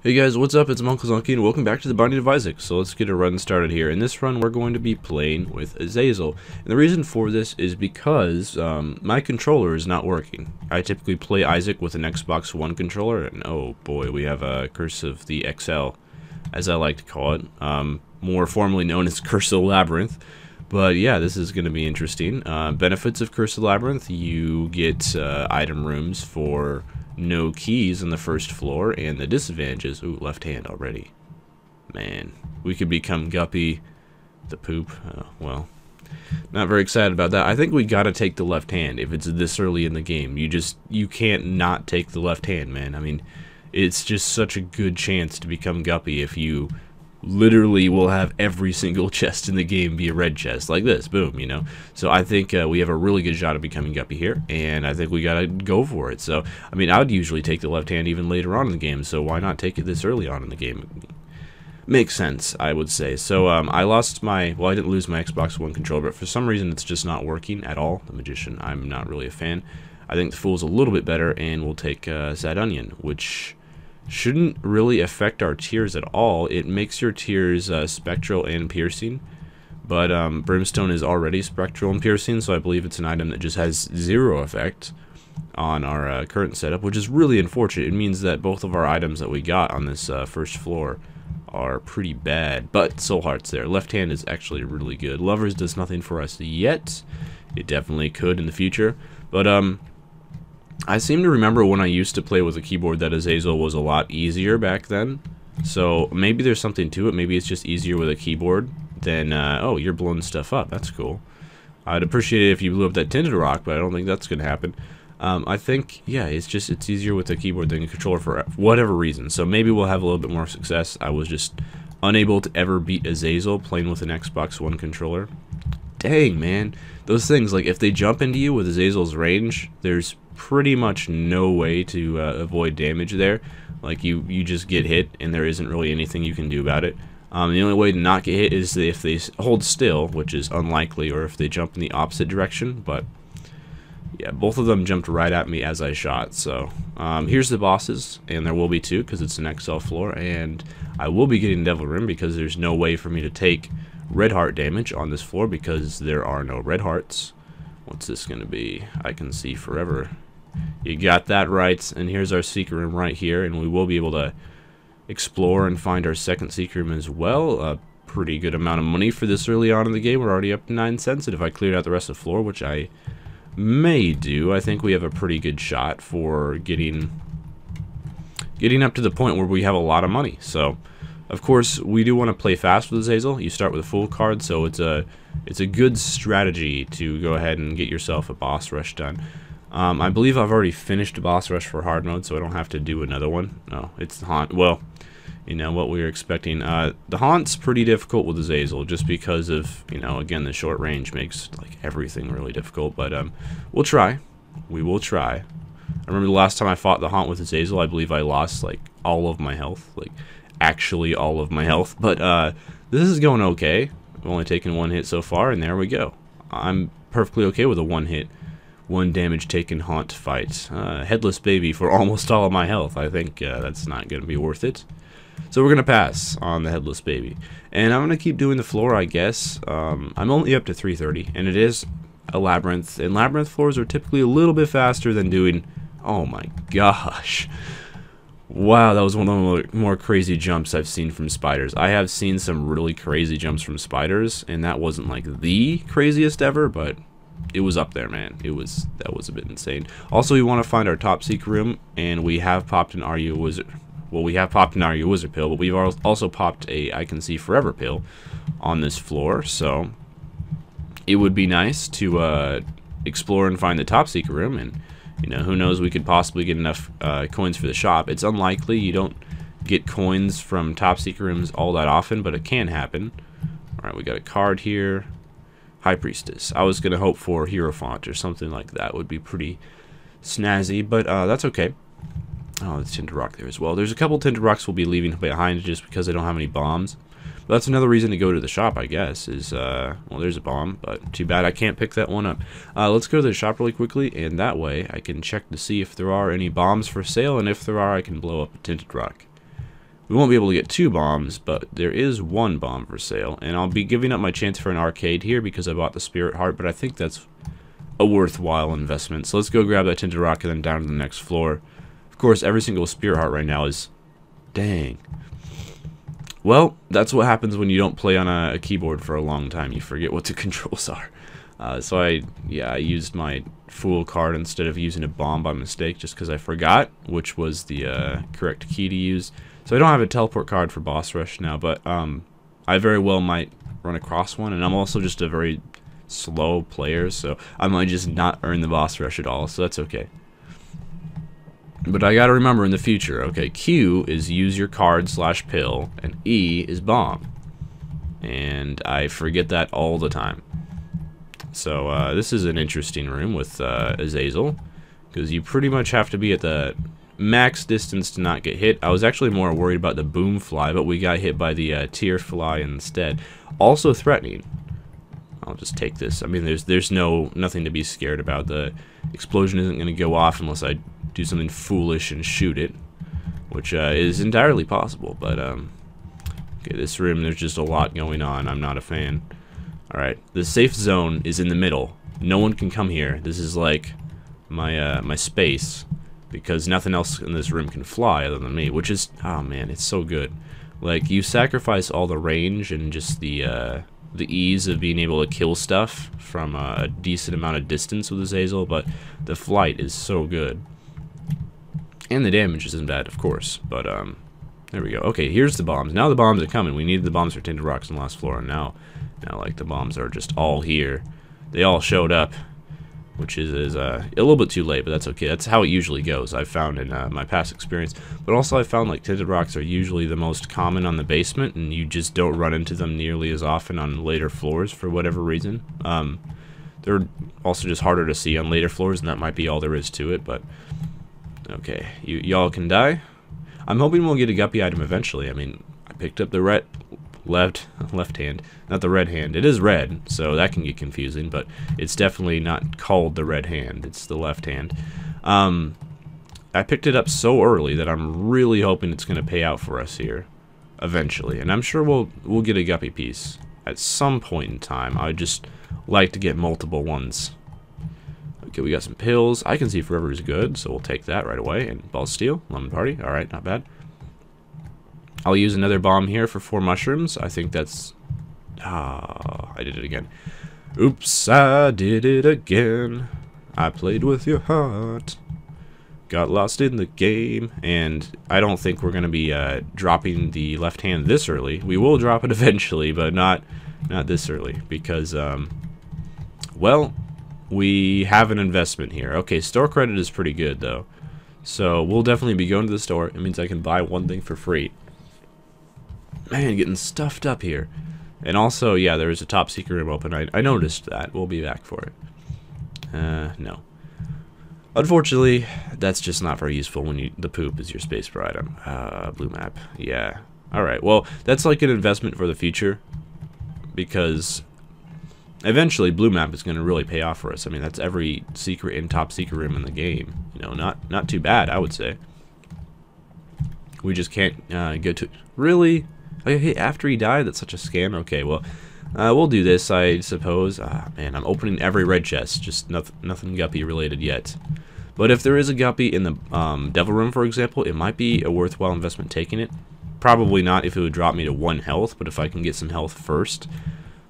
Hey guys, what's up? It's Uncle Zonky and welcome back to the Binding of Isaac. So let's get a run started here. In this run, we're going to be playing with Azazel. And the reason for this is because my controller is not working. I typically play Isaac with an Xbox One controller, and oh boy, we have a Curse of the XL, as I like to call it, more formally known as Curse of the Labyrinth. But yeah, this is going to be interesting. Benefits of Curse of the Labyrinth: you get item rooms for no keys on the first floor, and the disadvantages, ooh, left hand already. Man, we could become Guppy, the poop. Well, not very excited about that. I think we gotta take the left hand if it's this early in the game. You can't not take the left hand, man. I mean, it's just such a good chance to become Guppy if you literally will have every single chest in the game be a red chest like this, boom, you know. So I think we have a really good shot of becoming Guppy here, and I think we gotta go for it. So I mean, I would usually take the left hand even later on in the game, so why not take it this early on in the game? Makes sense, I would say. So I lost my, well, I didn't lose my Xbox One controller, but for some reason it's just not working at all. The Magician, I'm not really a fan. I think the Fool's a little bit better, and we'll take Sad Onion, which shouldn't really affect our tiers at all. It makes your tiers spectral and piercing, but Brimstone is already spectral and piercing, so I believe it's an item that just has zero effect on our current setup, which is really unfortunate. It means that both of our items that we got on this first floor are pretty bad, but Soul Heart's there. Left hand is actually really good. Lovers does nothing for us yet. It definitely could in the future, but I seem to remember when I used to play with a keyboard that Azazel was a lot easier back then. So maybe there's something to it. Maybe it's just easier with a keyboard than, oh, you're blowing stuff up. That's cool. I'd appreciate it if you blew up that tinted rock, but I don't think that's going to happen. I think, yeah, it's easier with a keyboard than a controller for whatever reason. So maybe we'll have a little bit more success. I was just unable to ever beat Azazel playing with an Xbox One controller. Dang, man. Those things, like, if they jump into you with Azazel's range, there's pretty much no way to avoid damage there. Like, you just get hit, and there isn't really anything you can do about it. The only way to not get hit is if they hold still, which is unlikely, or if they jump in the opposite direction, but yeah, both of them jumped right at me as I shot. So here's the bosses, and there will be two because it's an XL floor, and I will be getting Devil Rim because there's no way for me to take red heart damage on this floor because there are no red hearts. What's this going to be? I can see forever. You got that right, and here's our secret room right here, and we will be able to explore and find our second secret room as well. A pretty good amount of money for this early on in the game. We're already up to 9 cents, and if I cleared out the rest of the floor, which I may do, I think we have a pretty good shot for getting up to the point where we have a lot of money. So of course, we do want to play fast with Azazel. You start with a full card, so it's a good strategy to go ahead and get yourself a boss rush done. I believe I've already finished a boss rush for hard mode, so I don't have to do another one. No, it's the Haunt. Well, you know what we were expecting. The Haunt's pretty difficult with Azazel, just because of, you know, again, the short range makes like everything really difficult. But we'll try. We will try. I remember the last time I fought the Haunt with Azazel, I believe I lost like all of my health, like actually all of my health. But this is going okay. I've only taken one hit so far, and there we go. I'm perfectly okay with a one hit, one damage taken Haunt fight. Headless baby for almost all of my health. I think that's not going to be worth it. So we're going to pass on the Headless baby. And I'm going to keep doing the floor, I guess. I'm only up to 330, and it is a labyrinth. And labyrinth floors are typically a little bit faster than doing... Oh my gosh. Wow, that was one of the more crazy jumps I've seen from spiders. I have seen some really crazy jumps from spiders, and that wasn't like the craziest ever, but it was up there, man. That was a bit insane. Also, we want to find our top secret room, and we have popped an Are You a Wizard? Well, we have popped an Are You a Wizard pill, but we've also popped a I Can See Forever pill on this floor, so it would be nice to explore and find the top secret room, and you know, who knows, we could possibly get enough coins for the shop. It's unlikely. You don't get coins from top secret rooms all that often, but it can happen. Alright, we got a card here. High Priestess. I was going to hope for Hierophant or something like that. Would be pretty snazzy, but that's okay. Oh, there's Tinted Rock there as well. There's a couple Tinted Rocks we'll be leaving behind just because I don't have any bombs. But that's another reason to go to the shop, I guess, is, well, there's a bomb, but too bad I can't pick that one up. Let's go to the shop really quickly, and that way I can check to see if there are any bombs for sale, and if there are, I can blow up a Tinted Rock. We won't be able to get 2 bombs, but there is 1 bomb for sale. And I'll be giving up my chance for an arcade here because I bought the Spirit Heart, but I think that's a worthwhile investment. So let's go grab that Tinted Rock and then down to the next floor. Of course, every single Spirit Heart right now is... Dang. Well, that's what happens when you don't play on a keyboard for a long time. You forget what the controls are. So I used my Fool card instead of using a bomb by mistake just because I forgot which was the correct key to use. So I don't have a teleport card for Boss Rush now, but I very well might run across one, and I'm also just a very slow player, so I might just not earn the Boss Rush at all, so that's okay. But I gotta remember in the future, okay, Q is use your card / pill, and E is bomb. And I forget that all the time. So this is an interesting room with Azazel, because you pretty much have to be at the max distance to not get hit. I was actually more worried about the boom fly, but we got hit by the tear fly instead. Also threatening. I'll just take this. I mean, there's nothing to be scared about. The explosion isn't going to go off unless I do something foolish and shoot it, which is entirely possible. But okay, this room, there's just a lot going on. I'm not a fan. All right, the safe zone is in the middle. No one can come here. This is like my space, because nothing else in this room can fly other than me, which is, oh man, it's so good. Like, you sacrifice all the range and just the ease of being able to kill stuff from a decent amount of distance with Azazel, but the flight is so good. And the damage isn't bad, of course, but there we go. Okay, here's the bombs. Now the bombs are coming. We needed the bombs for Tinted Rocks on the last floor, and now like the bombs are just all here. They all showed up, which is a little bit too late, but that's okay. That's how it usually goes, I've found in my past experience. But also I found like Tinted Rocks are usually the most common on the basement, and you just don't run into them nearly as often on later floors for whatever reason. They're also just harder to see on later floors, and that might be all there is to it, but okay, y'all can die. I'm hoping we'll get a Guppy item eventually. I mean, I picked up the left hand, not the red hand. It is red, so that can get confusing, but it's definitely not called the red hand. It's the left hand. I picked it up so early that I'm really hoping it's going to pay out for us here eventually, and I'm sure we'll get a Guppy piece at some point in time. I'd just like to get multiple ones. Okay, we got some pills. I can see forever is good, so we'll take that right away. And Ball of Steel, Lemon Party. All right, not bad. I'll use another bomb here for 4 mushrooms. I think that's... Ah, I did it again. Oops, I did it again. I played with your heart. Got lost in the game. And I don't think we're going to be dropping the left hand this early. We will drop it eventually, but not this early. Because, well, we have an investment here. Okay, store credit is pretty good, though. So we'll definitely be going to the store. It means I can buy 1 thing for free. Man, getting stuffed up here. And also, yeah, there is a top secret room open. I noticed that. We'll be back for it. No. Unfortunately, that's just not very useful when the poop is your space bar item. Blue map. Yeah. Alright, well, that's like an investment for the future. Because eventually, blue map is going to really pay off for us. I mean, that's every secret and top secret room in the game. You know, not too bad, I would say. We just can't go to... Really? Okay, after he died? That's such a scam. Okay, well, we'll do this, I suppose. Man, I'm opening every red chest. Just nothing Guppy related yet. But if there is a Guppy in the Devil Room, for example, it might be a worthwhile investment taking it. Probably not if it would drop me to 1 health, but if I can get some health first.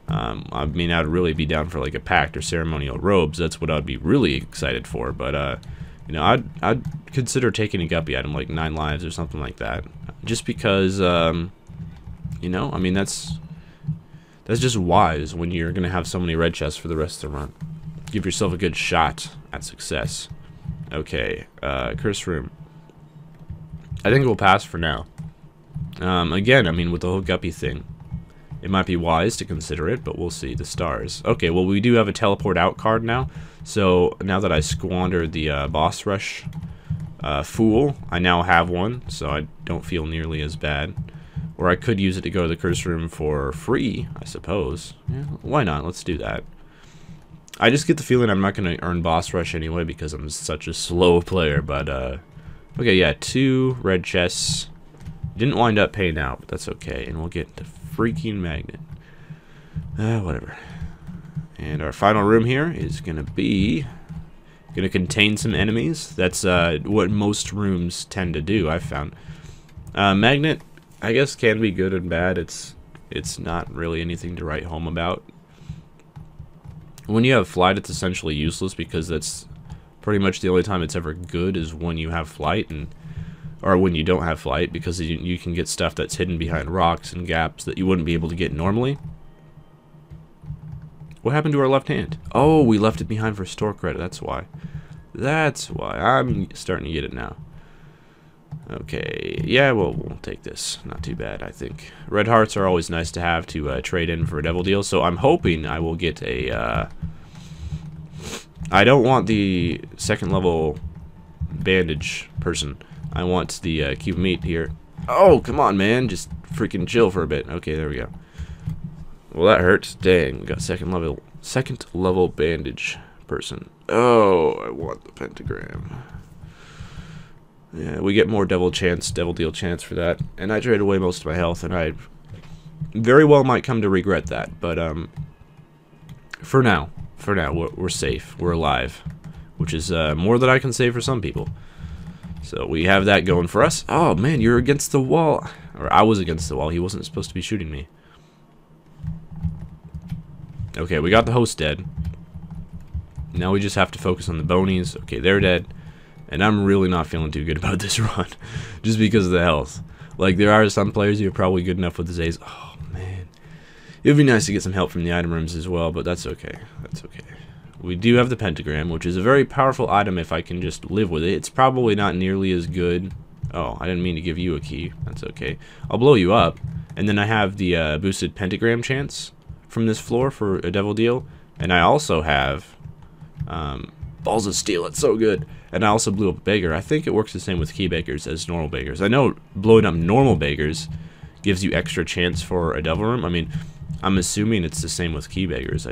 I mean, I'd really be down for like a pact or ceremonial robes. That's what I'd be really excited for. But, you know, I'd consider taking a Guppy item like 9 lives or something like that. Just because... you know, I mean, that's just wise when you're going to have so many red chests for the rest of the run. Give yourself a good shot at success. Okay, curse room. I think we'll pass for now. Again, I mean, with the whole Guppy thing, it might be wise to consider it, but we'll see. The stars. Okay, well, we do have a teleport out card now. So now that I squandered the boss rush fool, I now have one, so I don't feel nearly as bad. Or I could use it to go to the curse room for free, I suppose. Yeah, why not? Let's do that. I just get the feeling I'm not going to earn boss rush anyway because I'm such a slow player. But, okay, yeah, 2 red chests. Didn't wind up paying out, but that's okay. And we'll get the freaking magnet. Whatever. And our final room here is going to contain some enemies. That's what most rooms tend to do, I've found. Magnet, I guess, can be good and bad. It's not really anything to write home about. When you have flight, it's essentially useless because that's pretty much the only time it's ever good is when you have flight, or when you don't have flight, because you can get stuff that's hidden behind rocks and gaps that you wouldn't be able to get normally. What happened to our left hand? Oh, we left it behind for store credit. That's why. That's why. I'm starting to get it now. Okay, yeah, well, we'll take this. Not too bad, I think. Red hearts are always nice to have to trade in for a devil deal, so I'm hoping I will get a... I don't want the second level bandage person. I want the cube of meat here. Oh, come on, man. Just freaking chill for a bit. Okay, there we go. Well, that hurts. Dang, we got second level bandage person. Oh, I want the pentagram. Yeah, we get more devil deal chance for that. And I traded away most of my health, and I very well might come to regret that. But for now, we're safe. We're alive, which is more than I can say for some people. So we have that going for us. Oh man, you're against the wall. Or I was against the wall. He wasn't supposed to be shooting me. Okay, we got the host dead. Now we just have to focus on the bonies. Okay, they're dead. And I'm really not feeling too good about this run. Just because of the health. Like, there are some players who are probably good enough with the Zays. Oh, man. It would be nice to get some help from the item rooms as well, but that's okay. That's okay. We do have the pentagram, which is a very powerful item if I can just live with it. It's probably not nearly as good. Oh, I didn't mean to give you a key. That's okay. I'll blow you up. And then I have the boosted pentagram chance from this floor for a devil deal. And I also have balls of steel. It's so good. And I also blew up a beggar. I think it works the same with key beggars as normal beggars. I know blowing up normal beggars gives you extra chance for a devil room. I mean, I'm assuming it's the same with key beggars.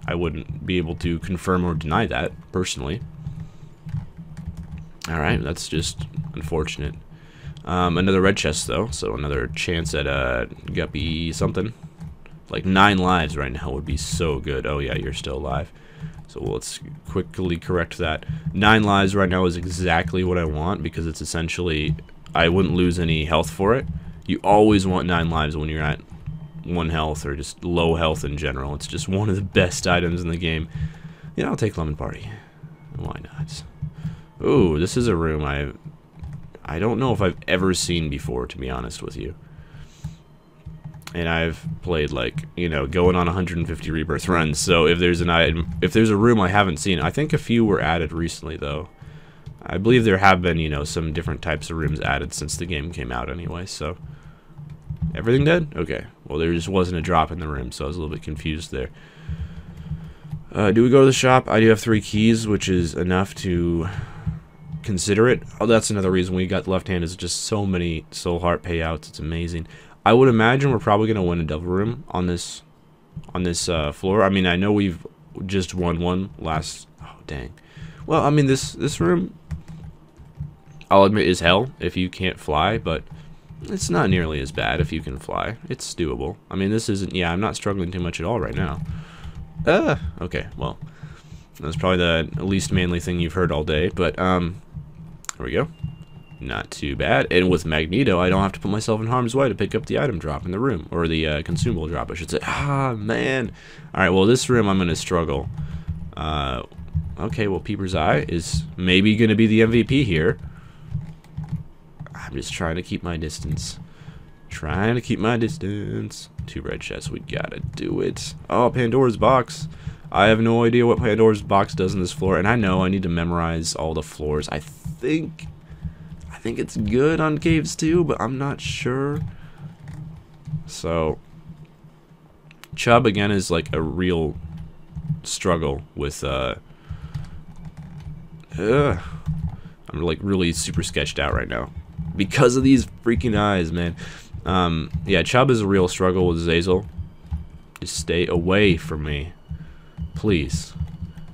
I wouldn't be able to confirm or deny that, personally. Alright, that's just unfortunate. Another red chest, though, so another chance at Guppy something. Like 9 lives right now would be so good. Oh yeah, you're still alive. So let's quickly correct that. 9 lives right now is exactly what I want, because it's essentially, I wouldn't lose any health for it. You always want 9 lives when you're at 1 health, or just low health in general. It's just one of the best items in the game. Yeah, I'll take Lemon Party. Why not? Ooh, this is a room I don't know if I've ever seen before, to be honest with you. And I've played, like, you know, going on 150 Rebirth runs, so if there's an item, if there's a room I haven't seen, I think a few were added recently, though. I believe there have been, you know, some different types of rooms added since the game came out anyway, so. Everything dead? Okay. Well, there just wasn't a drop in the room, so I was a little bit confused there. Do we go to the shop? I do have 3 keys, which is enough to consider it. Oh, that's another reason we got the left hand, is just so many soul heart payouts. It's amazing. I would imagine we're probably going to win a devil room on this floor. I mean, I know we've just won one last... Oh, dang. Well, I mean, this room, I'll admit, is hell if you can't fly, but it's not nearly as bad if you can fly. It's doable. I mean, this isn't... Yeah, I'm not struggling too much at all right now. Okay, well, that's probably the least manly thing you've heard all day, but, here we go. Not too bad. And with Magneto, I don't have to put myself in harm's way to pick up the item drop in the room. Or the consumable drop, I should say. Ah, man. Alright, well, this room I'm going to struggle. Okay, well, Peeper's Eye is maybe going to be the MVP here. I'm just trying to keep my distance. Trying to keep my distance. 2 red chests, we gotta do it. Oh, Pandora's box. I have no idea what Pandora's box does in this floor, and I know I need to memorize all the floors. I think it's good on caves too, but I'm not sure. So Chubb again is like a real struggle with I'm like really super sketched out right now because of these freaking eyes, man. Yeah, Chubb is a real struggle with Zazel. Just stay away from me, please.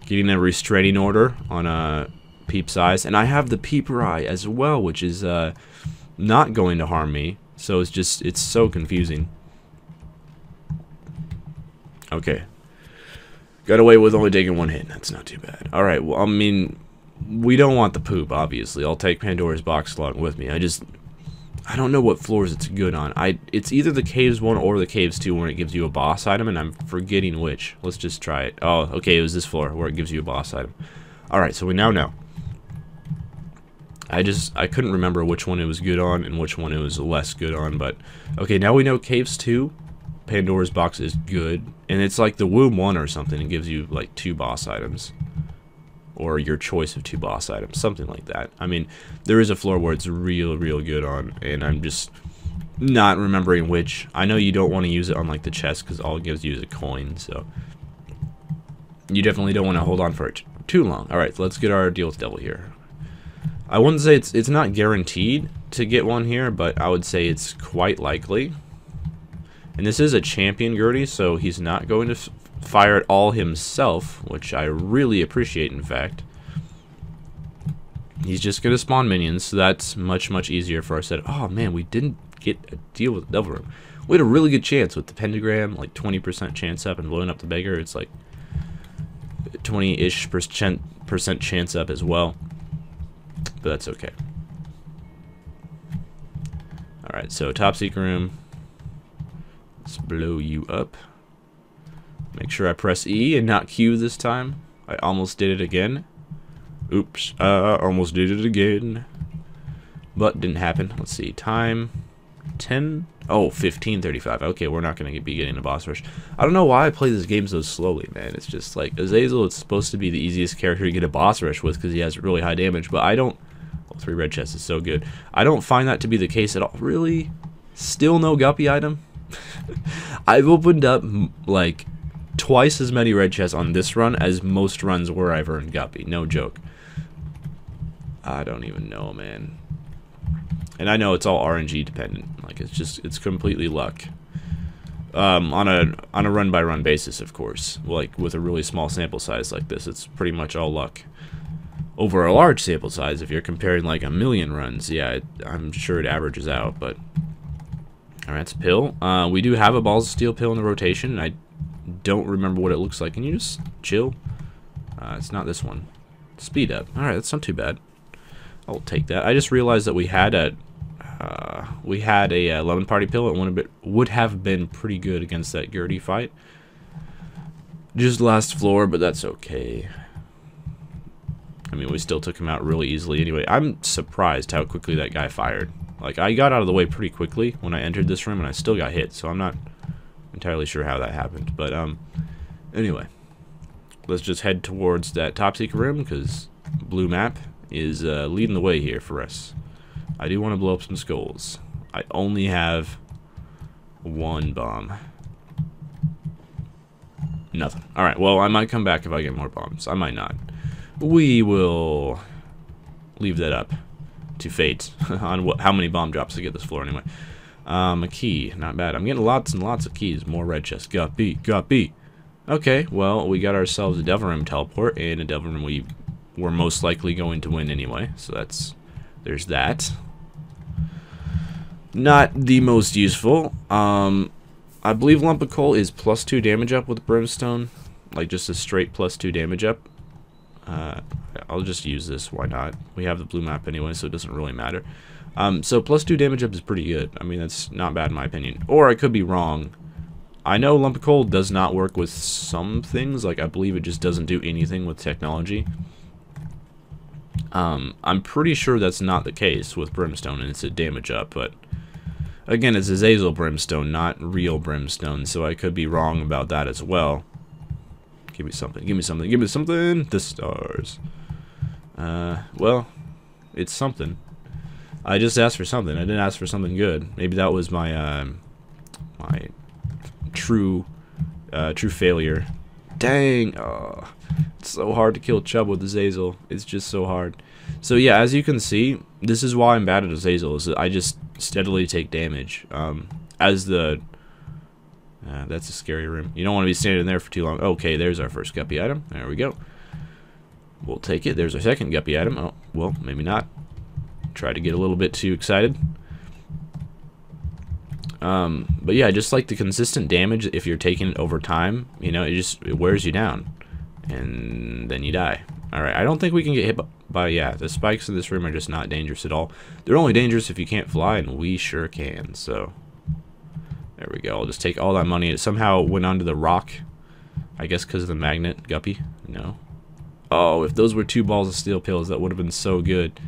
Getting a restraining order on Peep's eyes, and I have the Peeper Eye as well, which is not going to harm me. So it's so confusing. Okay. Got away with only taking one hit. That's not too bad. Alright, well, I mean, we don't want the poop, obviously. I'll take Pandora's box along with me. I don't know what floors it's good on. It's either the Caves 1 or the Caves 2 when it gives you a boss item, and I'm forgetting which. Let's just try it. Oh, okay, it was this floor where it gives you a boss item. Alright, so we now know. I couldn't remember which one it was good on and which one it was less good on, but okay, now we know Caves 2, Pandora's box is good, and it's like the Womb 1 or something. It gives you like 2 boss items, or your choice of 2 boss items, something like that. I mean, there is a floor where it's real good on, and I'm just not remembering which. I know you don't want to use it on like the chest because all it gives you is a coin, so you definitely don't want to hold on for it too long. Alright, so let's get our deal with Devil here. I wouldn't say it's not guaranteed to get one here, but I would say it's quite likely. And this is a champion Gertie, so he's not going to fire it all himself, which I really appreciate, in fact. He's just going to spawn minions, so that's much easier for our set. Oh man, we didn't get a deal with the Devil Room. We had a really good chance with the pentagram, like 20% chance up, and blowing up the beggar, it's like 20-ish percent chance up as well. But that's okay. Alright, so top secret room. Let's blow you up. Make sure I press E and not Q this time. I almost did it again. Oops, almost did it again. But didn't happen. Let's see, time 10. Oh, 15:35. Okay, we're not going to be getting a boss rush. I don't know why I play this game so slowly, man. It's just like Azazel, it's supposed to be the easiest character to get a boss rush with because he has really high damage, but I don't. Oh, 3 red chests is so good. I don't find that to be the case at all. Really? Still no Guppy item? I've opened up like twice as many red chests on this run as most runs where I've earned Guppy. No joke. I don't even know, man. And I know it's all RNG dependent. Like it's completely luck. On a run by run basis, of course. Like with a really small sample size like this, it's pretty much all luck. Over a large sample size, if you're comparing like 1,000,000 runs, yeah, I'm sure it averages out. But alright, it's a pill. We do have a Balls of Steel pill in the rotation. And I don't remember what it looks like. Can you just chill? It's not this one. Speed up. Alright, that's not too bad. I'll take that. I just realized that we had a lemon party pill. It would have been pretty good against that Gertie fight. Just last floor, but that's okay. I mean, we still took him out really easily anyway. I'm surprised how quickly that guy fired. Like, I got out of the way pretty quickly when I entered this room, and I still got hit, so I'm not entirely sure how that happened. But, anyway. Let's just head towards that top secret room, because blue map is leading the way here for us. I do want to blow up some skulls. I only have 1 bomb. Nothing. Alright, well, I might come back if I get more bombs. I might not. We will leave that up to fate on how many bomb drops I get this floor anyway. A key, not bad. I'm getting lots and lots of keys. More red chests. Guppy, Guppy. Okay, well, we got ourselves a Devil Room teleport, and a Devil Room we were most likely going to win anyway. So there's that. Not the most useful. I believe Lump of Coal is +2 damage up with Brimstone. Like just a straight +2 damage up. I'll just use this, why not? We have the blue map anyway, so it doesn't really matter. So +2 damage up is pretty good. I mean, that's not bad in my opinion. Or I could be wrong. I know Lump of Coal does not work with some things. Like, I believe it just doesn't do anything with technology. I'm pretty sure that's not the case with Brimstone, and it's a damage up, but again, it's Azazel Brimstone, not real Brimstone, so I could be wrong about that as well. Give me something, give me something, give me something! The stars. Well, it's something. I just asked for something. I didn't ask for something good. Maybe that was my, my true failure. Dang! Oh, it's so hard to kill Chubb with Azazel. It's just so hard. So yeah, as you can see, this is why I'm bad at Azazel, is that I just steadily take damage. As the... that's a scary room. You don't want to be standing there for too long. Okay, there's our first Guppy item. There we go. We'll take it. There's our second Guppy item. Oh, well, maybe not. Try to get a little bit too excited. But yeah, just like the consistent damage, if you're taking it over time, you know, it wears you down, and then you die. All right, I don't think we can get hit by yeah, the spikes in this room are just not dangerous at all. They're only dangerous if you can't fly, and we sure can. So there we go. I'll just take all that money. It somehow went onto the rock, I guess because of the magnet. Guppy, no. Oh, if those were 2 balls of steel pills, that would have been so good.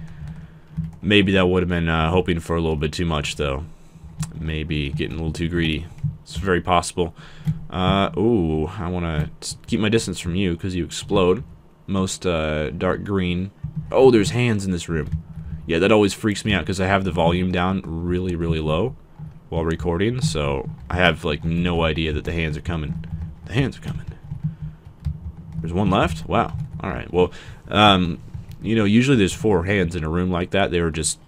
Maybe that would have been hoping for a little bit too much, though. Maybe getting a little too greedy. It's very possible. Ooh, I want to keep my distance from you because you explode. Most dark green. Oh, there's hands in this room. Yeah, that always freaks me out because I have the volume down really, really low while recording, so I have like no idea that the hands are coming. The hands are coming. There's one left? Wow. Alright, well, you know, usually there's 4 hands in a room like that. They were just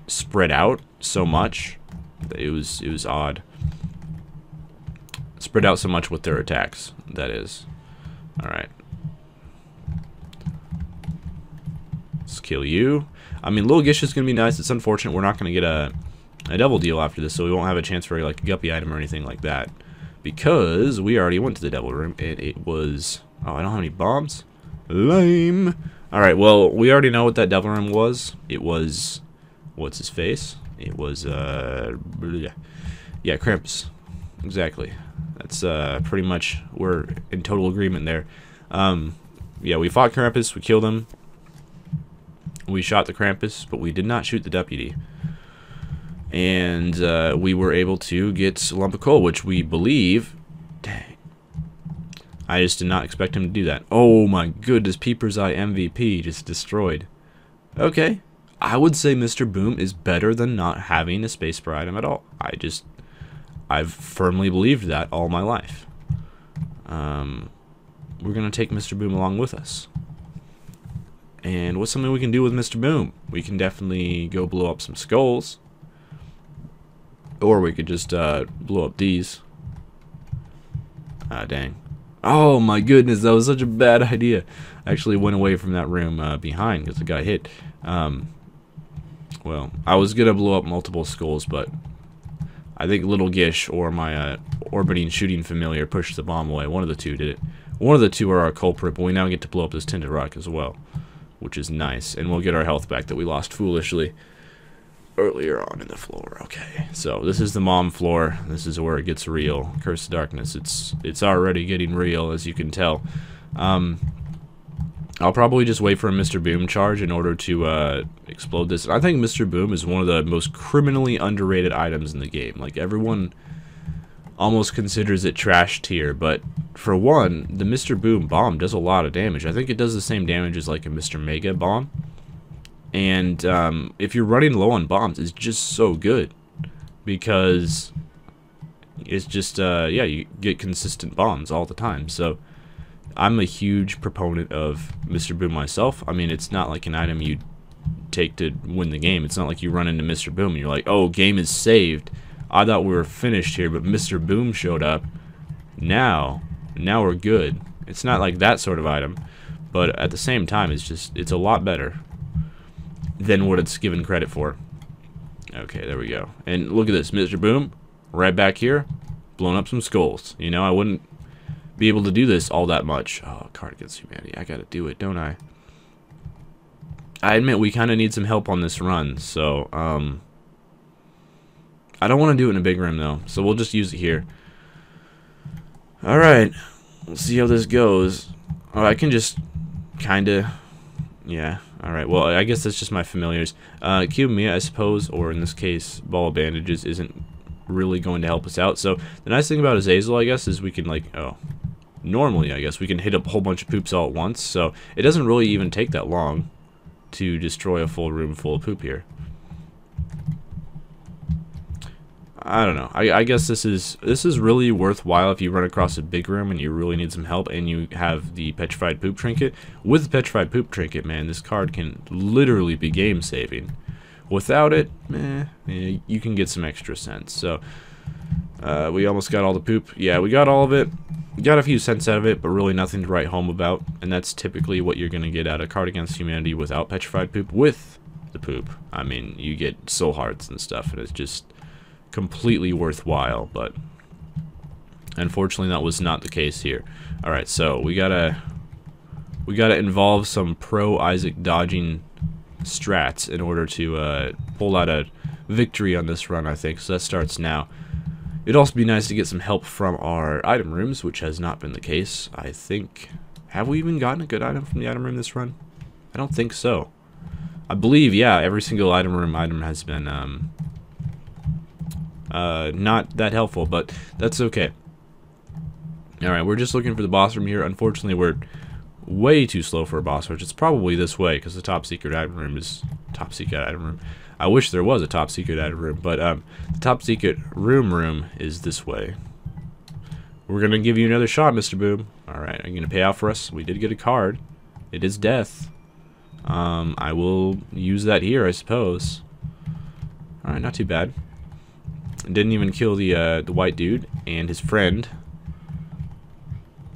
spread out so much. It was odd. Spread out so much with their attacks, that is. Alright. Let's kill you. I mean, Little Gish is going to be nice. It's unfortunate we're not going to get a devil deal after this, so we won't have a chance for like a guppy item or anything like that. Because we already went to the devil room, and it was... Oh, I don't have any bombs? Lame. Alright, well, we already know what that devil room was. It was... What's his face? It was, yeah, Krampus. Exactly. That's, pretty much... We're in total agreement there. Yeah, we fought Krampus, we killed him. We shot the Krampus, but we did not shoot the deputy. And we were able to get a lump of coal, which we believe... Dang. I just did not expect him to do that. Oh my goodness, Peeper's Eye MVP just destroyed. Okay. I would say Mr. Boom is better than not having a space bar item at all. I've firmly believed that all my life. We're going to take Mr. Boom along with us. And what's something we can do with Mr. Boom? We can definitely go blow up some skulls. Or we could just blow up these. Ah, dang. Oh my goodness, that was such a bad idea. I actually went away from that room behind because it got hit. Well, I was going to blow up multiple skulls, but I think Little Gish or my orbiting shooting familiar pushed the bomb away. One of the two did it. One of the two are our culprit, but we now get to blow up this tinted rock as well, which is nice. And we'll get our health back that we lost foolishly earlier on in the floor. Okay, so this is the mom floor. This is where it gets real. Curse of Darkness. It's already getting real, as you can tell. I'll probably just wait for a Mr. Boom charge in order to explode this. I think Mr. Boom is one of the most criminally underrated items in the game. Like, everyone almost considers it trash tier, but for one, the Mr. Boom bomb does a lot of damage. I think it does the same damage as like a Mr. Mega bomb. And if you're running low on bombs, it's just so good because it's just yeah, you get consistent bombs all the time. So I'm a huge proponent of Mr. Boom myself. I mean, it's not like an item you take to win the game. It's not like you run into Mr. Boom and you're like, oh, game is saved. I thought we were finished here, but Mr. Boom showed up. Now we're good. It's not like that sort of item, but at the same time, it's a lot better than what it's given credit for. Okay, there we go. And look at this, Mr. Boom, right back here, blowing up some skulls. You know, I wouldn't be able to do this all that much. Oh, card against humanity. I gotta do it, don't I? I admit we kind of need some help on this run, so I don't want to do it in a big room though, so we'll just use it here. Alright, let's see how this goes. Oh, I can just kinda, yeah. Alright, well, I guess that's just my familiars. Cube Mia, I suppose, or in this case, Ball of Bandages, isn't really going to help us out. So the nice thing about Azazel, I guess, is we can, like, normally, I guess, we can hit a whole bunch of poops all at once, so it doesn't really even take that long to destroy a full room full of poop here. I don't know. I guess this is really worthwhile if you run across a big room and you really need some help and you have the Petrified Poop Trinket. With the Petrified Poop Trinket, man, this card can literally be game saving. Without it, you can get some extra cents. So we almost got all the poop. Yeah, we got all of it. Got a few cents out of it, but really nothing to write home about. And that's typically what you're going to get out of Card Against Humanity without Petrified Poop. With the poop, I mean, you get soul hearts and stuff, and it's just completely worthwhile, but unfortunately that was not the case here. Alright, so we gotta involve some pro Isaac dodging strats in order to pull out a victory on this run, I think. So that starts now. It'd also be nice to get some help from our item rooms, which has not been the case, I think. Have we even gotten a good item from the item room this run? I don't think so. I believe, yeah, every single item room item has been not that helpful, but that's okay. Alright, we're just looking for the boss room here. Unfortunately, we're way too slow for a boss rush. It's probably this way, because the top secret item room is top secret item room. I wish there was a top secret item room, but the top secret room is this way. We're gonna give you another shot, Mr. Boom. Alright, are you gonna pay out for us? We did get a card. It is death. I will use that here, I suppose. Alright, not too bad. Didn't even kill the white dude and his friend,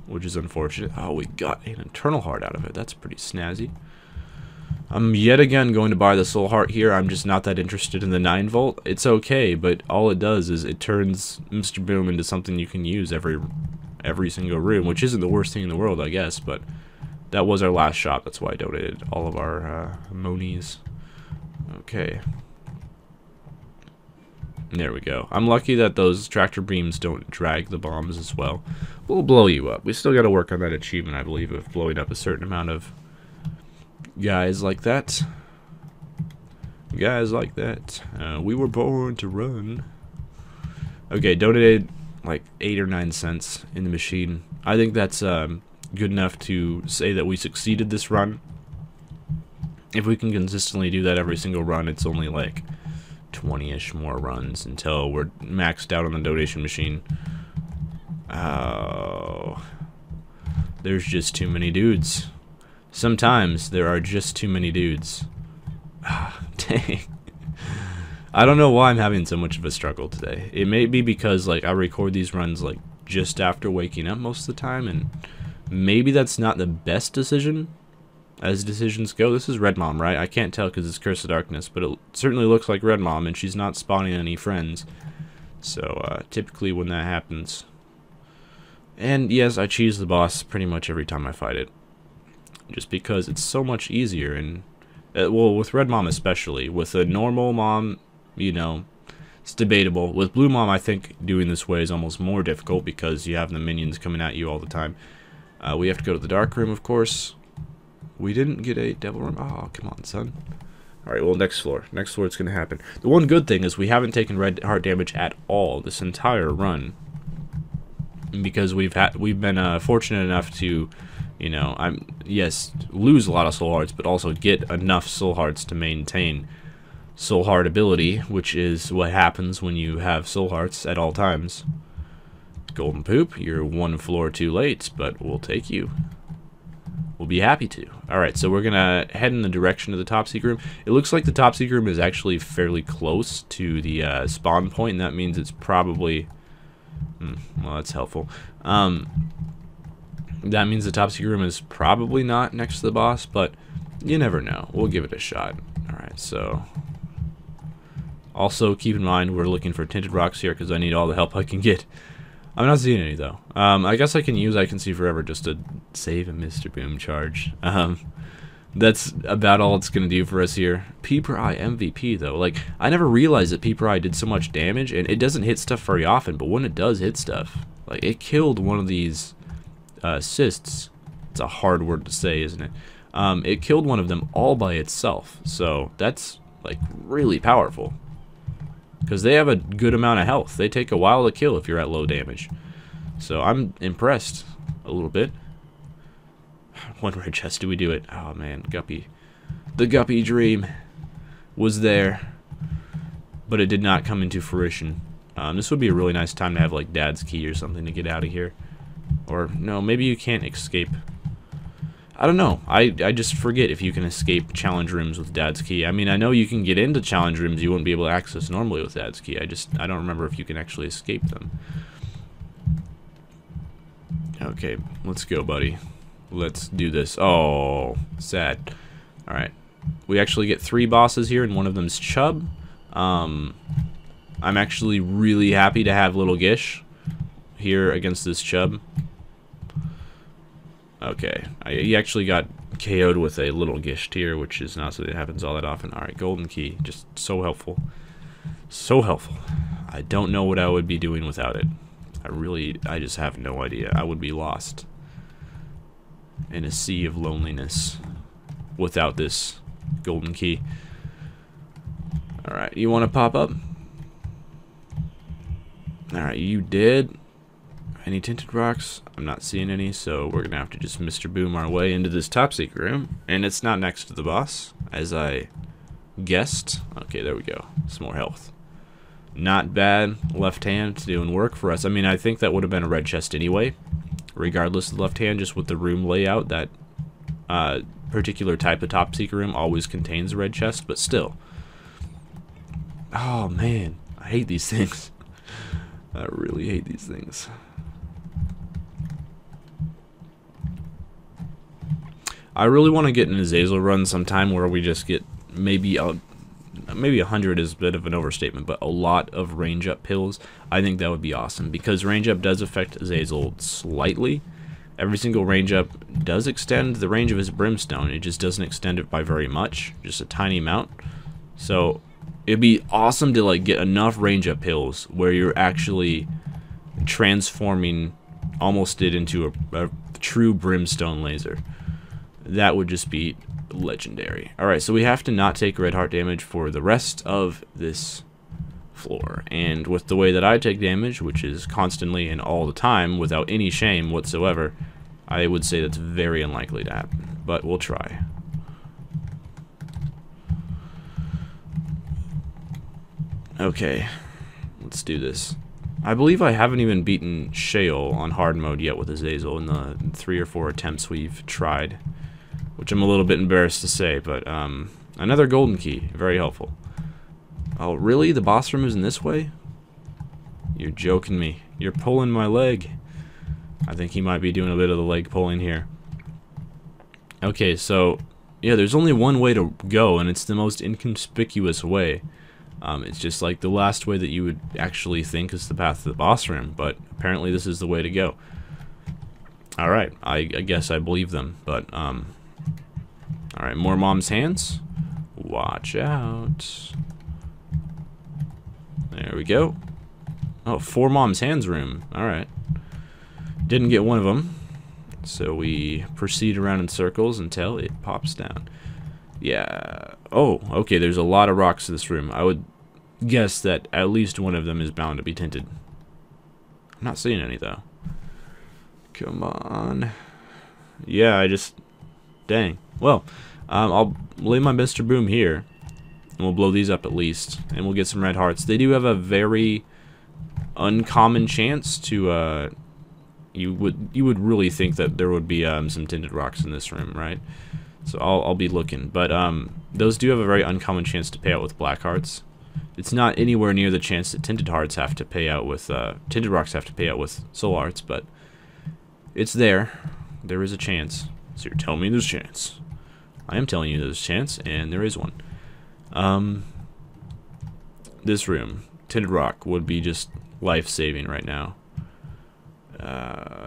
which is unfortunate. Oh, we got an eternal heart out of it. That's pretty snazzy. I'm yet again going to buy the soul heart here. I'm just not that interested in the 9 volt. It's okay, but all it does is it turns Mr. Boom into something you can use every single room, which isn't the worst thing in the world, I guess, but that was our last shop. That's why I donated all of our monies. Okay. There we go. I'm lucky that those tractor beams don't drag the bombs as well. We'll blow you up. We still got to work on that achievement, I believe, of blowing up a certain amount of guys like that. Guys like that. We were born to run. Okay, donated like 8 or 9 cents in the machine. I think that's good enough to say that we succeeded this run. If we can consistently do that every single run, it's only like 20-ish more runs until we're maxed out on the donation machine. Oh, there's just too many dudes. Sometimes there are just too many dudes. Ah, dang. I don't know why I'm having so much of a struggle today. It may be because like I record these runs like just after waking up most of the time, and maybe that's not the best decision as decisions go. This is Red Mom, right? I can't tell because it's Curse of Darkness, but it certainly looks like Red Mom, and she's not spawning any friends. So typically when that happens. And yes, I cheese the boss pretty much every time I fight it, just because it's so much easier. And well, with Red Mom especially. With a normal mom, you know, it's debatable. With Blue Mom, I think doing this way is almost more difficult because you have the minions coming at you all the time. We have to go to the dark room, of course. We didn't get a devil room. Oh, come on, son. Alright, well, next floor. Next floor it's going to happen. The one good thing is we haven't taken red heart damage at all this entire run, because we've been fortunate enough to, you know, lose a lot of soul hearts, but also get enough soul hearts to maintain soul heart ability, which is what happens when you have soul hearts at all times. Golden Poop, you're 1 floor too late, but we'll take you. We'll be happy to. Alright, so we're gonna head in the direction of the top secret room. It looks like the top secret room is actually fairly close to the spawn point, and that means it's probably well, that's helpful. That means the top secret room is probably not next to the boss, but you never know. We'll give it a shot. Alright, so also keep in mind we're looking for tinted rocks here because I need all the help I can get. I'm not seeing any though. I guess I can use I Can See Forever just to save a Mr. Boom charge. That's about all it's gonna do for us here. P per eye MVP though. Like, I never realized that P per eye did so much damage, and it doesn't hit stuff very often, but when it does hit stuff, like it killed one of these cysts. It's a hard word to say, isn't it? It killed one of them all by itself. So that's like really powerful, because they have a good amount of health. They take a while to kill if you're at low damage. So I'm impressed a little bit. One red chest, do we do it? Oh man, Guppy. The Guppy dream was there, but it did not come into fruition. This would be a really nice time to have like Dad's key or something to get out of here. Or no, maybe you can't escape. I don't know. I just forget if you can escape challenge rooms with Dad's key. I mean, I know you can get into challenge rooms you wouldn't be able to access normally with Dad's key. I don't remember if you can actually escape them. Okay, let's go, buddy. Let's do this. Oh, sad. Alright. We actually get 3 bosses here, and one of them's Chub. I'm actually really happy to have Little Gish here against this Chub. Okay, he actually got KO'd with a Little Gish tier, which is not something that happens all that often. Alright, golden key. Just so helpful. So helpful. I don't know what I would be doing without it. I just have no idea. I would be lost in a sea of loneliness without this golden key. Alright, you want to pop up? Alright, you did. Any tinted rocks? I'm not seeing any, so we're gonna have to just Mr. Boom our way into this top secret room. And it's not next to the boss, as I guessed. Okay, there we go. Some more health. Not bad. Left hand doing work for us. I mean, I think that would have been a red chest anyway, regardless of the left hand, just with the room layout. That particular type of top secret room always contains a red chest, but still. Oh man, I hate these things. I really hate these things. I really want to get an Azazel run sometime where we just get maybe 100 is a bit of an overstatement, but a lot of range up pills. I think that would be awesome, because range up does affect Azazel slightly. Every single range up does extend the range of his brimstone. It just doesn't extend it by very much, just a tiny amount. So it'd be awesome to like get enough range up pills where you're actually transforming almost it into a true brimstone laser. That would just be legendary. Alright, so we have to not take red heart damage for the rest of this floor. And with the way that I take damage, which is constantly and all the time without any shame whatsoever, I would say that's very unlikely to happen. But we'll try. Okay, let's do this. I believe I haven't even beaten Shale on hard mode yet with Azazel in the 3 or 4 attempts we've tried, which I'm a little bit embarrassed to say, but another golden key, very helpful. Oh, really? The boss room is in this way? You're joking me. You're pulling my leg. I think he might be doing a bit of the leg pulling here. Okay, so, yeah, there's only one way to go, and it's the most inconspicuous way. It's just like the last way that you would actually think is the path to the boss room, but apparently this is the way to go. Alright, I guess I believe them, but, alright, more mom's hands. Watch out. There we go. Oh, 4 mom's hands room. Alright. Didn't get one of them, so we proceed around in circles until it pops down. Yeah. Oh, okay, there's a lot of rocks in this room. I would guess that at least one of them is bound to be tinted. I'm not seeing any, though. Come on. Yeah, dang. Well, I'll lay my Mr. Boom here, and we'll blow these up at least, and we'll get some red hearts. They do have a very uncommon chance to, you would really think that there would be some tinted rocks in this room, right? So I'll be looking, but those do have a very uncommon chance to pay out with black hearts. It's not anywhere near the chance that tinted hearts have to pay out with tinted rocks have to pay out with soul hearts, but it's there. There is a chance. So you're telling me there's a chance. I am telling you there's a chance, and there is one. This room, tinted rock, would be just life-saving right now.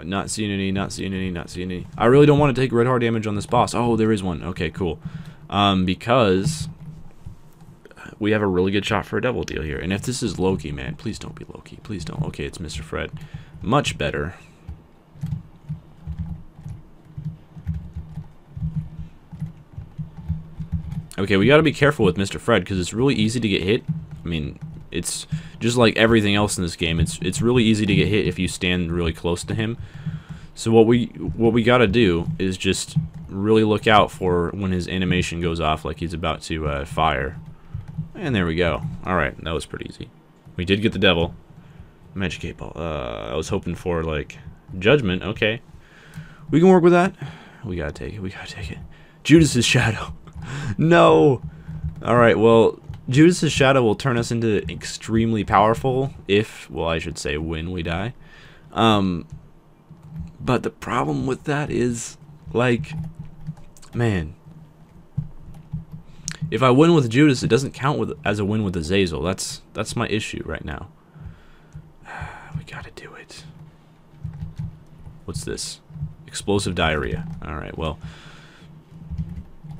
Not seeing any, not seeing any, not seeing any. I really don't want to take red heart damage on this boss. Oh, there is one. Okay, cool. Because we have a really good shot for a double deal here. And if this is Loki, man, please don't be Loki. Please don't. Okay, it's Mr. Fred. Much better. Okay, we gotta be careful with Mr. Fred, because it's really easy to get hit. I mean, it's just like everything else in this game. It's really easy to get hit if you stand really close to him. So what we gotta do is just really look out for when his animation goes off, like he's about to fire. And there we go. Alright, that was pretty easy. We did get the devil. Magic 8 ball. I was hoping for, like, judgment. Okay. We can work with that. We gotta take it. We gotta take it. Judas's shadow. No! Alright, well, Judas's shadow will turn us into extremely powerful if, well, I should say when we die. But the problem with that is, like, man, if I win with Judas, it doesn't count as a win with Azazel. That's my issue right now. We gotta do it. What's this? Explosive diarrhea. Alright, well,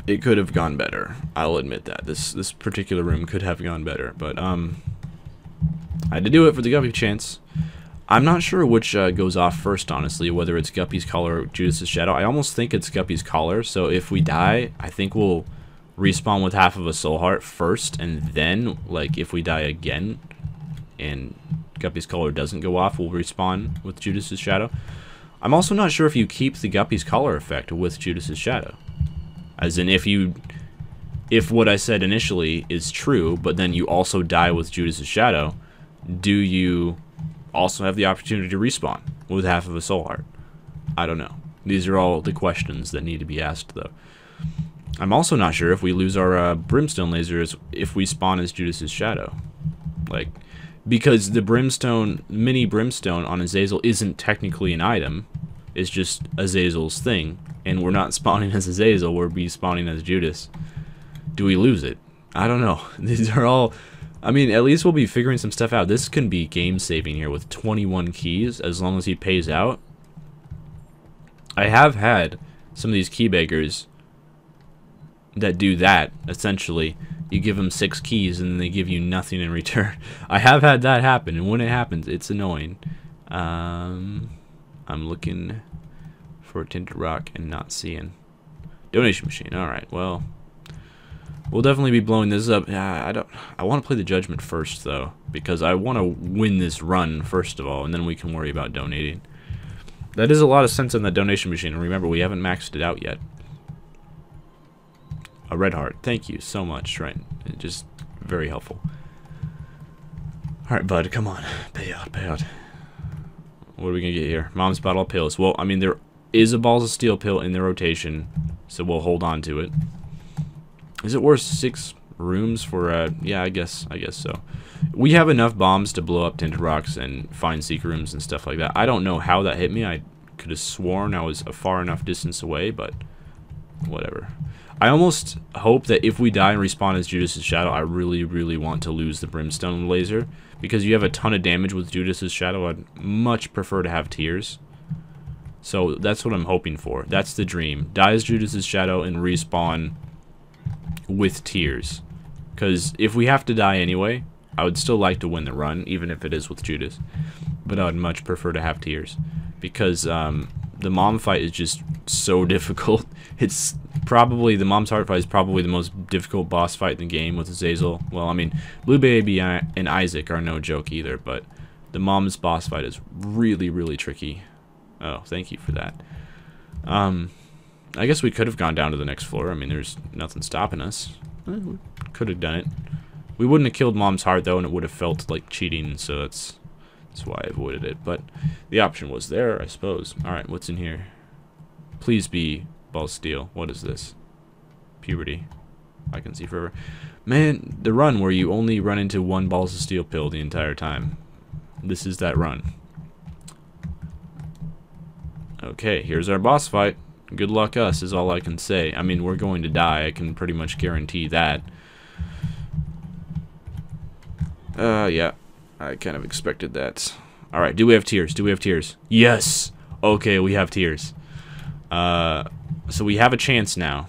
it could have gone better. I'll admit that. This particular room could have gone better, but I had to do it for the Guppy chance. I'm not sure which goes off first, honestly, whether it's Guppy's collar or Judas's shadow. I almost think it's Guppy's collar, so if we die, I think we'll respawn with half of a soul heart first, and then, like, if we die again and Guppy's collar doesn't go off, we'll respawn with Judas's shadow. I'm also not sure if you keep the Guppy's collar effect with Judas's shadow. As in, if what I said initially is true, but then you also die with Judas's shadow, do you also have the opportunity to respawn with half of a soul heart? I don't know. These are all the questions that need to be asked, though. I'm also not sure if we lose our brimstone lasers if we spawn as Judas's shadow. Like, because the mini brimstone on Azazel isn't technically an item. It's just Azazel's thing. And we're not spawning as Azazel, we're spawning as Judas. Do we lose it? I don't know. These are all... I mean, at least we'll be figuring some stuff out. This can be game-saving here with 21 keys, as long as he pays out. I have had some of these key beggars that do that, essentially. You give them 6 keys, and then they give you nothing in return. I have had that happen, and when it happens, it's annoying. I'm looking for a tinted rock and not seeing. Donation machine. Alright, well... we'll definitely be blowing this up. I want to play the Judgment first, though, because I want to win this run, first of all, and then we can worry about donating. That is a lot of sense on that donation machine, and remember, we haven't maxed it out yet. A red heart. Thank you so much, right? Just very helpful. Alright, bud, come on. Pay out, pay out. What are we going to get here? Mom's bottle of pills. Well, I mean, there is a Balls of Steel pill in the rotation, so we'll hold on to it. Is it worth 6 rooms for, yeah, I guess so. We have enough bombs to blow up tinted rocks and find secret rooms and stuff like that. I don't know how that hit me. I could have sworn I was a far enough distance away, but whatever. I almost hope that if we die and respawn as Judas's shadow, I really, really want to lose the brimstone laser, because you have a ton of damage with Judas's shadow. I'd much prefer to have tears. So that's what I'm hoping for. That's the dream. Die as Judas's shadow and respawn with tears, because if we have to die anyway, I would still like to win the run, even if it is with Judas, but I would much prefer to have tears, because the mom fight is just so difficult. It's probably, the mom's heart fight is probably the most difficult boss fight in the game with Azazel. Well, I mean, Blue Baby and Isaac are no joke either, but the mom's boss fight is really, really tricky. Oh, thank you for that. I guess we could have gone down to the next floor. I mean, there's nothing stopping us. We could have done it. We wouldn't have killed Mom's heart, though, and it would have felt like cheating, so that's why I avoided it. But the option was there, I suppose. Alright, what's in here? Please be Balls of Steel. What is this? Puberty. I can see forever. Man, the run where you only run into one Balls of Steel pill the entire time. This is that run. Okay, here's our boss fight. Good luck us is all I can say. I mean, we're going to die. I can pretty much guarantee that. Yeah. I kind of expected that. Alright, do we have tears? Do we have tears? Yes! Okay, we have tears. So we have a chance now.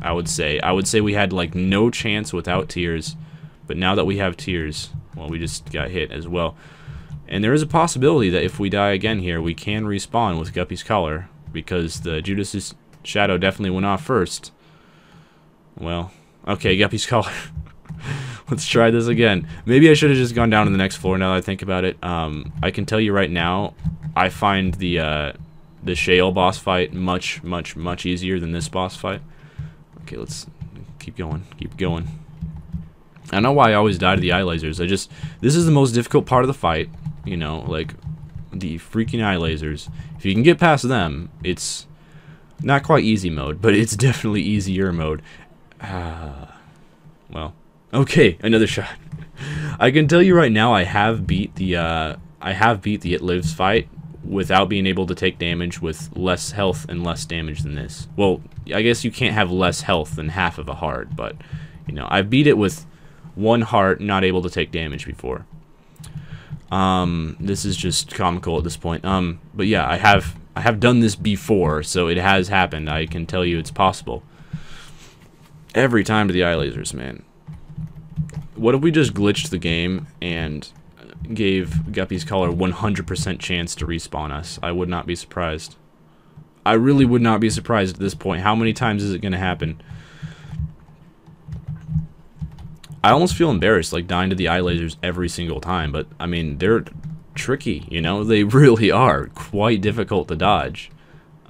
I would say we had, like, no chance without tears. But now that we have tears, well, we just got hit as well. And there is a possibility that if we die again here, we can respawn with Guppy's collar, because the Judas's shadow definitely went off first. Well, okay, Guppy's collar. Let's try this again. Maybe I should have just gone down to the next floor now that I think about it. I can tell you right now, I find the Shale boss fight much, much, much easier than this boss fight. Okay, let's keep going, keep going. I don't know why I always die to the eye lasers. This is the most difficult part of the fight, you know, like the freaking eye lasers. If you can get past them, it's not quite easy mode, but it's definitely easier mode. Well, okay, another shot. I can tell you right now, I have beat the It Lives fight without being able to take damage with less health and less damage than this. Well, I guess you can't have less health than half of a heart, but, you know, I beat it with 1 heart, not able to take damage before. This is just comical at this point. But yeah, I have done this before, so it has happened. I can tell you it's possible. Every time to the eye lasers, man. What if we just glitched the game and gave Guppy's collar 100% chance to respawn us? I would not be surprised. I really would not be surprised at this point. How many times is it going to happen? I almost feel embarrassed, like, dying to the eye lasers every single time, but, I mean, they're tricky, you know? They really are quite difficult to dodge,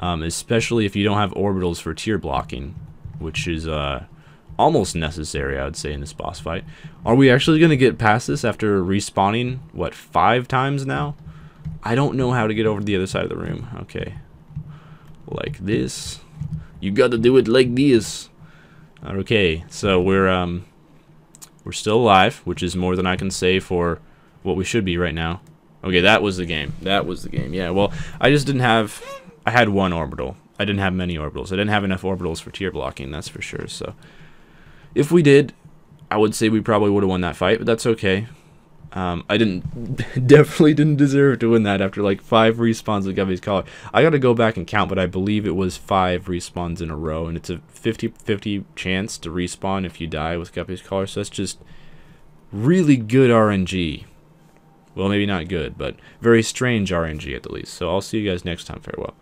especially if you don't have orbitals for tier blocking, which is, almost necessary, I would say, in this boss fight. Are we actually going to get past this after respawning, what, 5 times now? I don't know how to get over to the other side of the room. Okay. Like this. You got to do it like this. Okay, so we're still alive, which is more than I can say for what we should be right now. Okay, that was the game. That was the game. Yeah, well, I just didn't have... I had 1 orbital. I didn't have many orbitals. I didn't have enough orbitals for tier blocking, that's for sure, so... If we did, I would say we probably would have won that fight, but that's okay. I definitely didn't deserve to win that after like 5 respawns of Guppy's collar. I gotta go back and count, but I believe it was 5 respawns in a row, and it's a 50-50 chance to respawn if you die with Guppy's collar, so that's just really good RNG. Well, maybe not good, but very strange RNG at the least. So I'll see you guys next time. Farewell.